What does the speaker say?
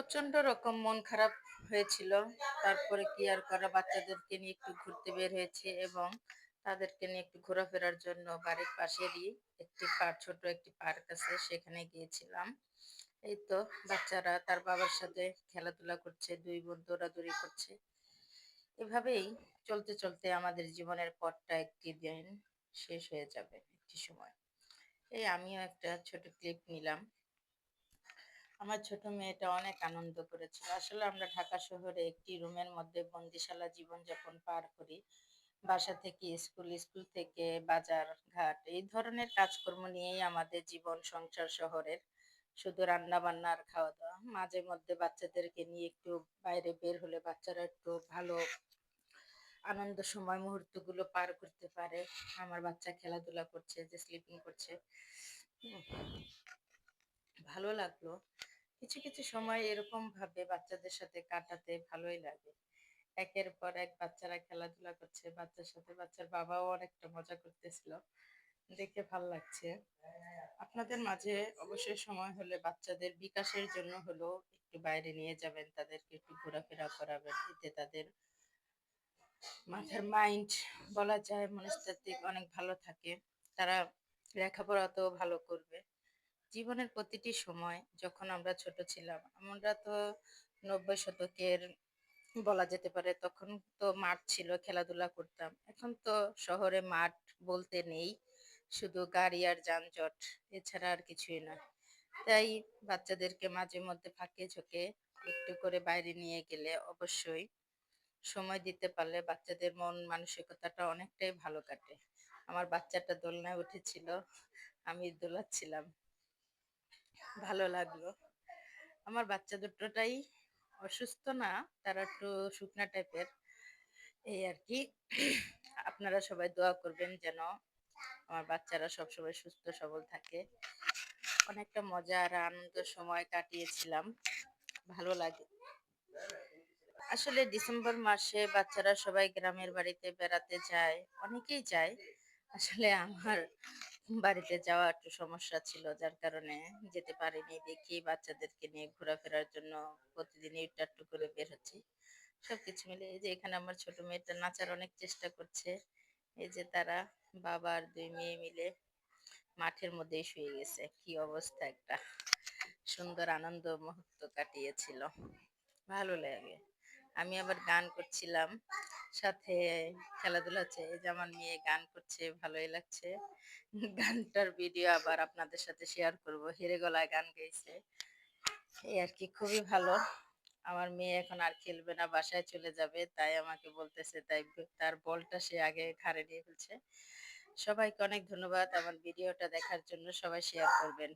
প্রচন্ড রকম মন খারাপ হয়েছিল। তারপরে কি আর করা, বাচ্চাদেরকে নিয়ে একটু ঘুরতে বের হয়েছি এবং তাদেরকে নিয়ে একটু ঘোরাফেরার জন্য বাড়ির পাশেরই ছোট একটি পার্ক আছে, সেখানে গিয়েছিলাম। এই তো বাচ্চারা তার বাবার সাথে খেলাধুলা করছে, ২ বোন দৌড়াদৌড়ি করছে। এভাবেই চলতে চলতে আমাদের জীবনের পথটা একটি দিন শেষ হয়ে যাবে একটি সময়। এই আমিও একটা ছোট ক্লিপ নিলাম। আমার ছোট মেয়েটা অনেক আনন্দ করেছিল। আসলে আমরা ঢাকা শহরে একটি রুমের মধ্যে বন্দিশালা জীবনযাপন পার করি। বাসা থেকে স্কুল, স্কুল থেকে বাজার ঘাট, এই ধরনের কাজকর্ম নিয়েই আমাদের জীবন সংসার শহরের। শুধু রান্না বান্না আর খাওয়া দাওয়া। মাঝে মধ্যে বাচ্চাদেরকে নিয়ে একটু বাইরে বের হলে বাচ্চারা একটু ভালো আনন্দ সময় মুহূর্তগুলো পার করতে পারে। আমার বাচ্চা খেলাধুলা করছে, যে স্লিপিং করছে। হুম, ভালো লাগলো। কিছু কিছু সময় এরকম ভাবে বাচ্চাদের সাথে কাটাতে ভালোই লাগে। একের পর এক বাচ্চারা খেলাধুলা করছে, বাচ্চার সাথে বাচ্চার বাবাও অনেকটা মজা করতেছিল। দেখে ভাল লাগছে। আপনাদের মাঝে অবশ্যই সময় হলে বাচ্চাদের বিকাশের জন্য হলেও একটু বাইরে নিয়ে যাবেন, তাদেরকে একটু ঘোরাফেরা করাবেন। এতে তাদের মাথার মাইন্ড বলা যায় মনস্তাত্ত্বিক অনেক ভালো থাকে। তারা লেখাপড়াতেও ভালো করবে। জীবনের প্রতিটি সময় যখন আমরা ছোট ছিলাম, আমরা তো ৯০ শতকের বলা যেতে পারে, তখন তো মাঠ ছিল, খেলাধুলা করতাম। এখন তো শহরে মাঠ বলতে নেই, শুধু গাড়ি আর যানজট, এছাড়া আর কিছুই না। তাই বাচ্চাদেরকে মাঝে মধ্যে ফাঁকে ঝোঁকে একটু করে বাইরে নিয়ে গেলে অবশ্যই সময় দিতে পারলে বাচ্চাদের মন মানসিকতাটা অনেকটাই ভালো কাটে। আমার বাচ্চাটা দোলনায় উঠেছিল, আমি দোলাচ্ছিলাম, ভালো লাগলো। আমার বাচ্চা দুটোটাই অসুস্থ না, তারা একটু শুকনা টাইপের, এই আর কি। আপনারা সবাই দোয়া করবেন যেন আমার বাচ্চারা সবসময় সুস্থ সবল থাকে। অনেকটা মজা আর আনন্দ সময় কাটিয়েছিলাম, ভালো লাগে। আসলে ডিসেম্বর মাসে বাচ্চারা সবাই গ্রামের বাড়িতে বেড়াতে যায়, অনেকেই যায়। আসলে আমার বাড়িতে যাওয়া একটু সমস্যা ছিল, যার কারণে যেতে পারিনি। দেখি বাচ্চাদেরকে নিয়ে ঘোরাফেরার জন্য প্রতিদিন একটু একটু করে বের হচ্ছি। সবকিছু মিলে এই যে এখানে আমার ছোট মেয়েটা নাচার অনেক চেষ্টা করছে। এই যে তারা বাবা আর ২ মেয়ে মিলে মাঠের মধ্যেই শুয়ে গেছে। কি অবস্থা একটা সুন্দর আনন্দ মুহূর্ত কাটিয়েছিল। ভালো লাগে। আমি আবার গান করছিলাম, সাথে খেলাধুলা হচ্ছে। এই যে আমার মেয়ে গান করছে, ভালোই লাগছে। গানটার ভিডিও আবার আপনাদের সাথে শেয়ার করব। হেরে গলায় গান গাইছে। এই আর কি, খুবই ভালো। আমার মেয়ে এখন আর খেলবে না, বাসায় চলে যাবে। তাই আমাকে বলতেছে, তাই তার বলটা সে আগে ঘাড়ে নিয়ে ফেলছে। সবাইকে অনেক ধন্যবাদ আমার ভিডিওটা দেখার জন্য। সবাই শেয়ার করবেন।